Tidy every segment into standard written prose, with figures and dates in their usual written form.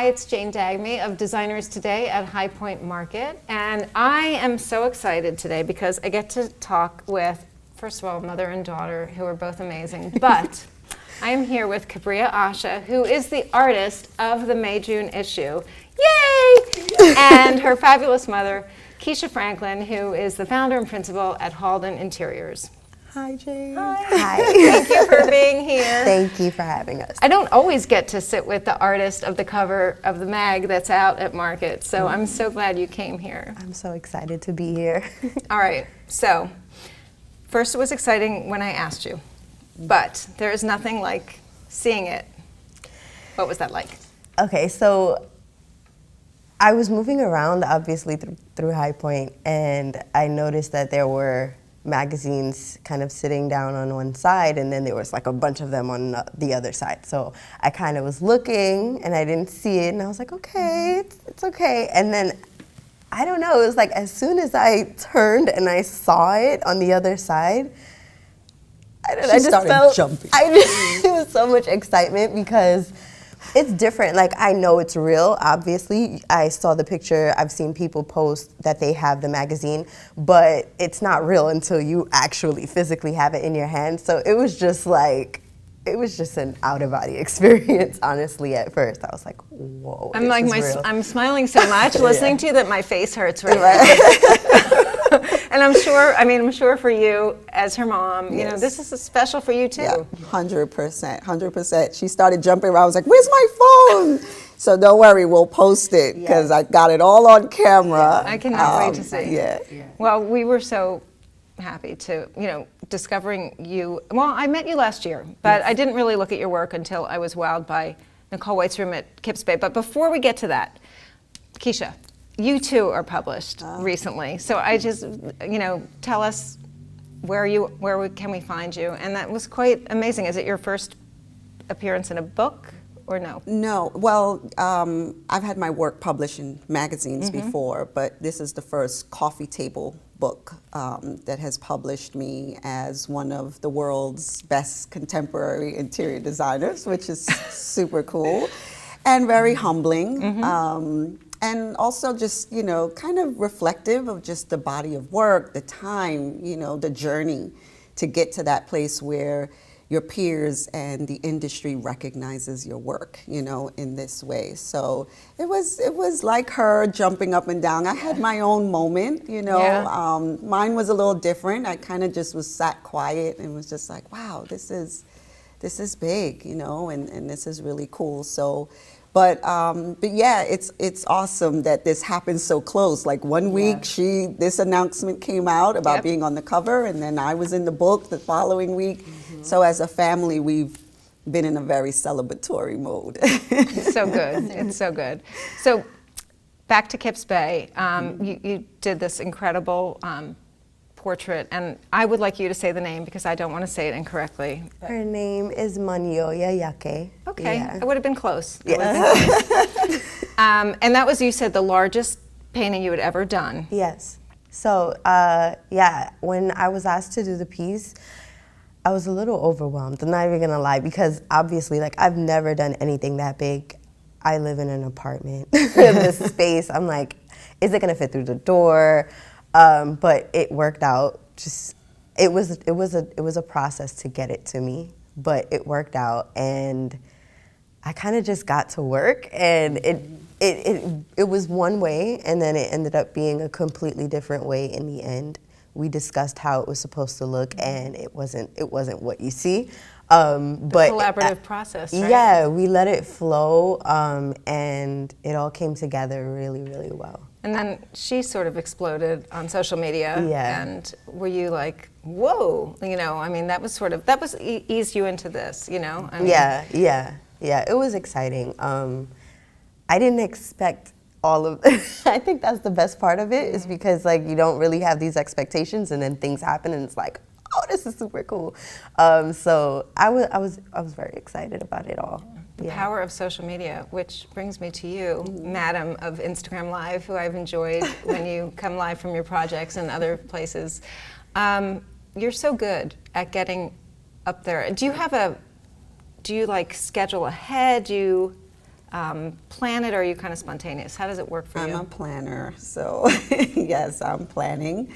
Hi, it's Jane Dagme of Designers Today at High Point Market. And I am so excited today because I get to talk with, first of all, mother and daughter who are both amazing. But I am here with Kabriah Asha, who is the artist of the May-June issue. Yay! And her fabulous mother, Kesha Franklin, who is the founder and principal at Halden Interiors. Hi, Jane. Hi. Thank you for being here. Thank you for having us. I don't always get to sit with the artist of the cover of the mag that's out at market, so I'm so glad you came here. I'm so excited to be here. All right, so first it was exciting when I asked you, but there is nothing like seeing it. What was that like? Okay, so I was moving around, obviously, through High Point, and I noticed that there were magazines kind of sitting down on one side, and then there was like a bunch of them on the other side. So I kind of was looking and I didn't see it, and I was like, okay, it's okay. And then I don't know, it was like as soon as I turned and I saw it on the other side, I don't know, I just felt jumping. It was so much excitement because it's different. Like, I know it's real, obviously. I saw the picture. I've seen people post that they have the magazine, but it's not real until you actually physically have it in your hand. So it was just like, it was just an out-of-body experience, honestly, at first. I was like, whoa, I'm like, real. I'm smiling so much listening to you that my face hurts right now. And I'm sure for you as her mom, you know, this is special for you too. Yeah, 100%. She started jumping around. I was like, where's my phone? So don't worry, we'll post it because I got it all on camera. I cannot wait to see. Yeah. Well, we were so happy to, discovering you. Well, I met you last year, but I didn't really look at your work until I was wowed by Nicole White's room at Kips Bay. But before we get to that, Kesha, you too are published recently. So I just, tell us where can we find you? And that was quite amazing. Is it your first appearance in a book or no? No, well, I've had my work published in magazines before, but this is the first coffee table book that has published me as one of the world's best contemporary interior designers, which is super cool and very humbling. And also just, kind of reflective of just the body of work, the time, the journey to get to that place where your peers and the industry recognizes your work, in this way. So it was like her jumping up and down. I had my own moment, mine was a little different. I kind of just was sat quiet and was just like, wow, this is big, and this is really cool. So. But yeah, it's awesome that this happened so close. Like 1 week, this announcement came out about being on the cover, and then I was in the book the following week. So as a family, we've been in a very celebratory mode. It's so good. It's so good. So back to Kips Bay, you did this incredible portrait, and I would like you to say the name because I don't want to say it incorrectly. Her name is Manyoya Yake. Okay, Yeah. I would have been close. Yeah. And that was, you said, the largest painting you had ever done. Yes. So, when I was asked to do the piece, I was a little overwhelmed. I'm not even gonna lie, because obviously, like, I've never done anything that big. I live in an apartment. In this space, I'm like, is it gonna fit through the door? But it worked out. It was a process to get it to me, but it worked out, and I kind of just got to work, and it was one way, and then it ended up being a completely different way in the end. We discussed how it was supposed to look, and it wasn't what you see. But collaborative process, right? Yeah, we let it flow, and it all came together really, really well. And then she sort of exploded on social media. Yeah. And were you like, whoa, that was eased you into this, Yeah, it was exciting. I didn't expect all of, I think that's the best part of it, is because like you don't really have these expectations, and then things happen and it's like, oh, this is super cool. So I was very excited about it all. The power of social media, which brings me to you, Madam of Instagram Live, who I've enjoyed when you come live from your projects and other places. You're so good at getting up there. Do you like schedule ahead? Do you plan it, or are you kind of spontaneous? How does it work for I'm you? a planner, so yes, I'm planning.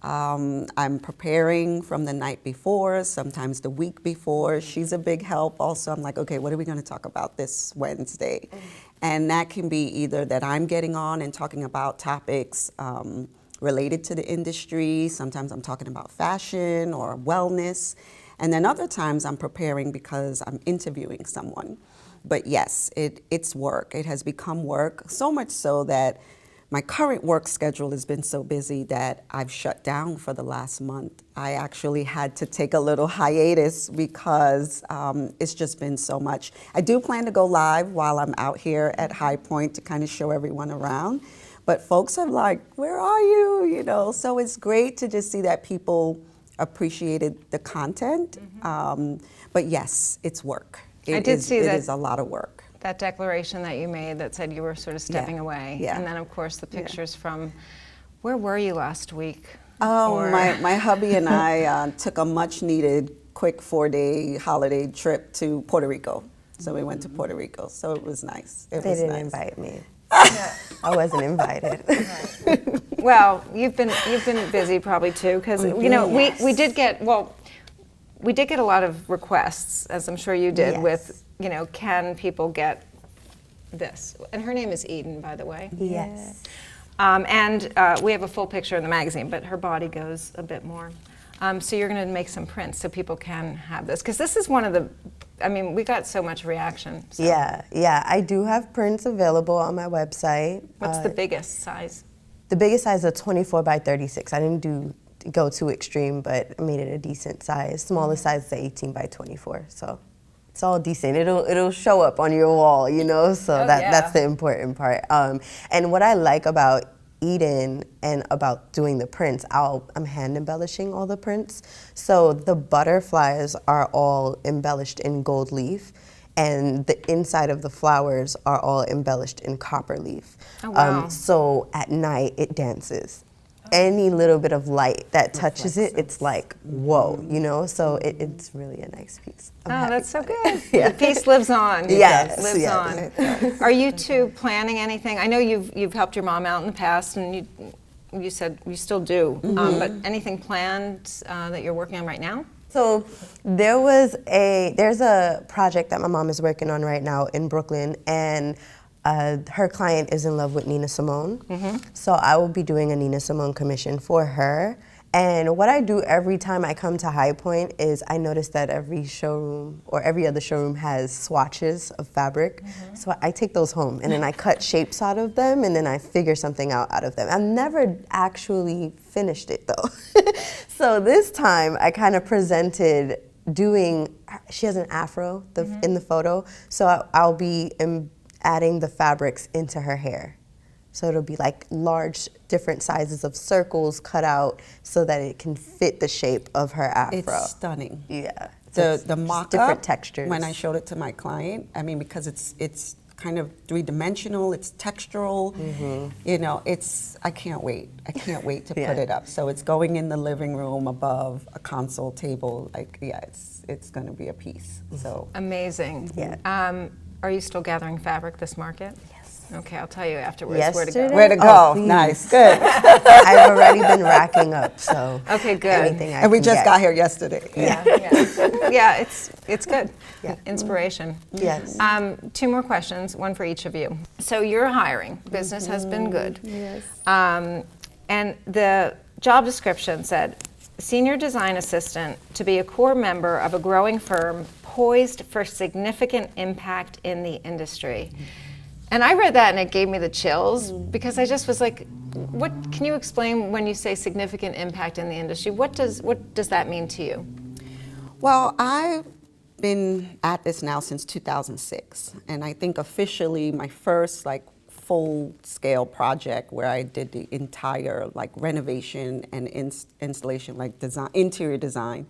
I'm preparing from the night before, sometimes the week before. She's a big help also. I'm like, okay, what are we going to talk about this Wednesday? And that can be either that I'm getting on and talking about topics related to the industry. Sometimes I'm talking about fashion or wellness. And then other times I'm preparing because I'm interviewing someone. But yes, it's work. It has become work, so much so that my current work schedule has been so busy that I've shut down for the last month. I actually had to take a little hiatus because it's just been so much. I do plan to go live while I'm out here at High Point to kind of show everyone around. But folks are like, where are you? You know, so it's great to just see that people appreciated the content. But yes, it's work. It is a lot of work. That declaration that you made that said you were sort of stepping away. Yeah. And then, of course, the pictures from, where were you last week? Oh, Or- my hubby and I took a much-needed quick 4-day holiday trip to Puerto Rico. So we went to Puerto Rico. So it was nice. They didn't invite me. I wasn't invited. Well, you've been busy probably too, because you know we did get a lot of requests, as I'm sure you did, Yes. with can people get this? And her name is Eden, by the way. Yes. And we have a full picture in the magazine, but her body goes a bit more. So you're going to make some prints so people can have this, because this is one of the. I mean, we got so much reaction. So. Yeah. I do have prints available on my website. What's the biggest size? The biggest size is a 24 by 36. I didn't go too extreme, but I made it a decent size. Smallest size is 18 by 24. So it's all decent. It'll show up on your wall, So that's the important part. And what I like about Eden and about doing the prints, I'm hand embellishing all the prints. So the butterflies are all embellished in gold leaf, and the inside of the flowers are all embellished in copper leaf. Oh, wow. So at night it dances. Any little bit of light that touches it, it's like, whoa, So it's really a nice piece. I'm happy That's so about good. it. Yeah. The piece lives on. Yes, lives yes. on. Are you two planning anything? I know you've helped your mom out in the past, and you said you still do. But anything planned that you're working on right now? So there's a project that my mom is working on right now in Brooklyn, and her client is in love with Nina Simone. So I will be doing a Nina Simone commission for her. And what I do every time I come to High Point is I notice that every showroom or every other showroom has swatches of fabric. So I take those home and then I cut shapes out of them and then I figure something out of them. I've never actually finished it though. So this time I kind of presented she has an afro in the photo, so I'll be adding the fabrics into her hair. So it'll be like large, different sizes of circles cut out so that it can fit the shape of her afro. It's stunning. Yeah. The mock-up, different textures. when I showed it to my client, I mean, because it's kind of three-dimensional, it's textural, I can't wait. I can't wait to put it up. So it's going in the living room above a console table. It's going to be a piece. So Amazing. Yeah. Are you still gathering fabric this market? Yes. Okay, I'll tell you afterwards Yesterday? where to go? Oh, please. Nice, good. I've already been racking up, so Okay, good. anything I And we can just get. got here yesterday. Yeah, it's good. Yeah. Inspiration. Yes. 2 more questions, one for each of you. So you're hiring. Business has been good. Yes. And the job description said, senior design assistant to be a core member of a growing firm poised for significant impact in the industry. And I read that and it gave me the chills because I just was like, what can you explain when you say significant impact in the industry? What does that mean to you? Well, I've been at this now since 2006, and I think officially my first full-scale project where I did the entire renovation and installation, interior design,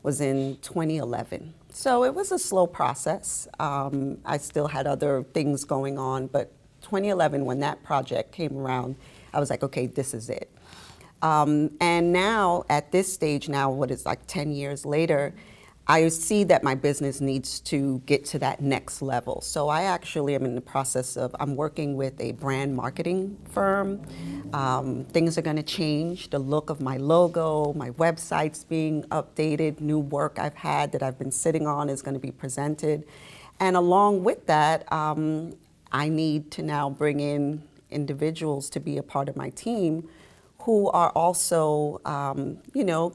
was in 2011. So it was a slow process. I still had other things going on, but 2011, when that project came around, I was like, okay, this is it. And now, at this stage now, what is 10 years later, I see that my business needs to get to that next level. So I actually am in the process of, I'm working with a brand marketing firm. Things are gonna change. The look of my logo, my website's being updated, new work I've had that I've been sitting on is gonna be presented. And along with that, I need to now bring in individuals to be a part of my team who are also,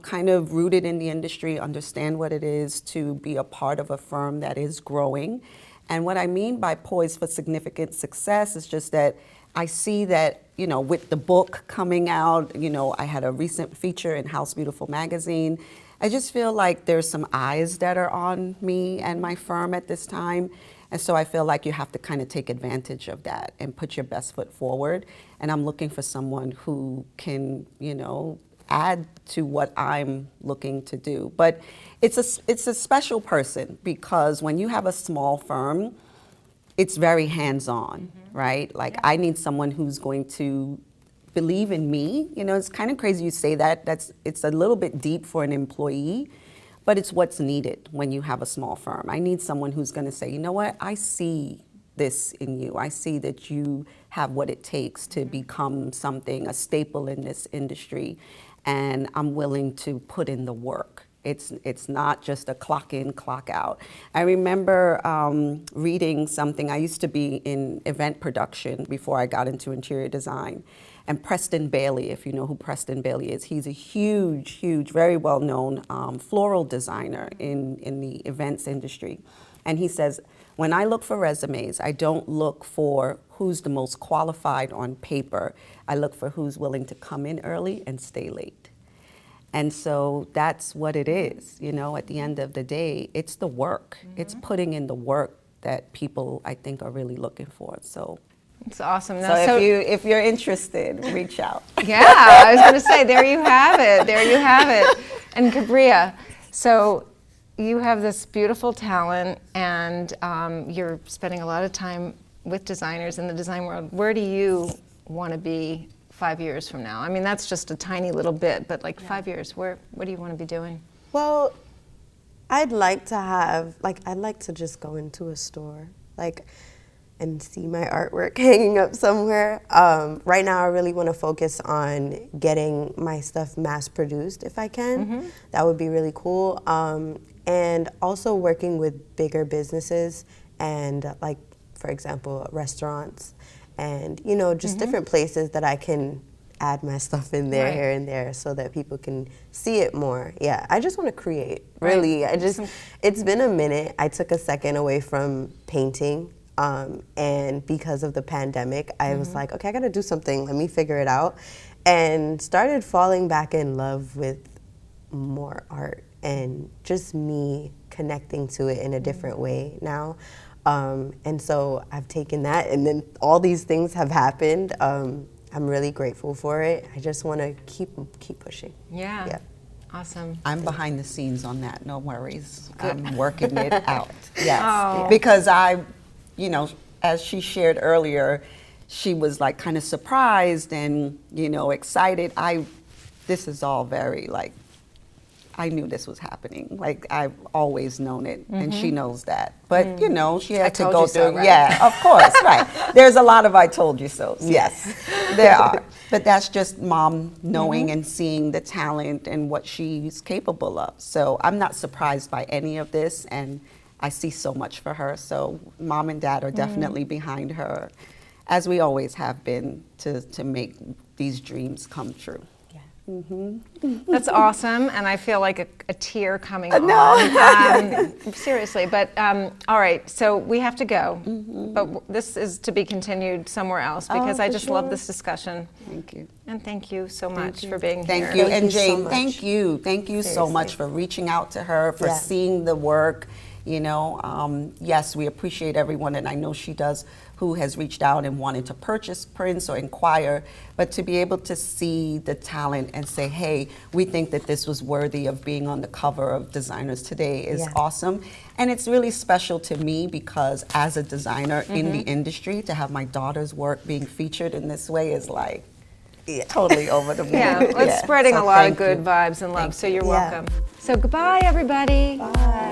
kind of rooted in the industry, understand what it is to be a part of a firm that is growing. And what I mean by poised for significant success is just that I see that, with the book coming out, I had a recent feature in House Beautiful magazine. I just feel like there's some eyes that are on me and my firm at this time. And so I feel like you have to kind of take advantage of that and put your best foot forward. And I'm looking for someone who can, add to what I'm looking to do. But it's a special person because when you have a small firm, it's very hands-on, right? Like I need someone who's going to believe in me. It's kind of crazy you say that. It's a little bit deep for an employee. But it's what's needed when you have a small firm. I need someone who's going to say, you know what, I see this in you. I see that you have what it takes to become something, a staple in this industry, and I'm willing to put in the work. It's not just a clock in, clock out. I remember reading something. I used to be in event production before I got into interior design. And Preston Bailey, if you know who Preston Bailey is, he's a huge, very well-known floral designer in the events industry. And he says, when I look for resumes, I don't look for who's the most qualified on paper. I look for who's willing to come in early and stay late. And so that's what it is, at the end of the day, it's the work. It's putting in the work that people, I think, are really looking for. So. It's awesome. So if you're interested, reach out. Yeah, I was going to say, there you have it. There you have it. And Kabriah, so you have this beautiful talent, and you're spending a lot of time with designers in the design world. Where do you want to be 5 years from now? I mean, that's just a tiny little bit, but 5 years, what do you want to be doing? Well, I'd like to just go into a store, and see my artwork hanging up somewhere. Right now, I really want to focus on getting my stuff mass produced if I can. That would be really cool. And also working with bigger businesses and for example, restaurants and, just different places that I can add my stuff in there, here and there, so that people can see it more. Yeah, I just want to create, really. It's been a minute. I took a second away from painting. And because of the pandemic, I was like, okay, I gotta do something, let me figure it out. And started falling back in love with more art and just me connecting to it in a different way now. And so I've taken that, and then all these things have happened. I'm really grateful for it. I just wanna keep pushing. Yeah. Awesome. I'm behind the scenes on that, no worries. I'm working it out, yes. Oh. Because as she shared earlier, she was kind of surprised and, excited. This is all very I knew this was happening. I've always known it, and she knows that. But, she had to go through, right? Yeah, of course, right. There's a lot of I told you so. Yes, there are. But that's just mom knowing and seeing the talent and what she's capable of. So I'm not surprised by any of this, and I see so much for her. So mom and dad are definitely behind her, as we always have been, to make these dreams come true. That's awesome, and I feel like a tear coming on. Seriously, but all right, so we have to go, but this is to be continued somewhere else because I just love this discussion. Thank you. And thank you so much for being here. Thank you, and Jane, so thank you. Thank you so much for reaching out to her, for seeing the work. Yes, we appreciate everyone, and I know she does, who has reached out and wanted to purchase prints or inquire, but to be able to see the talent and say, hey, we think that this was worthy of being on the cover of Designers Today is awesome. And it's really special to me because as a designer in the industry, to have my daughter's work being featured in this way is totally over the moon. Yeah, it's spreading a lot of good vibes and love, so you're welcome. So goodbye, everybody. Bye.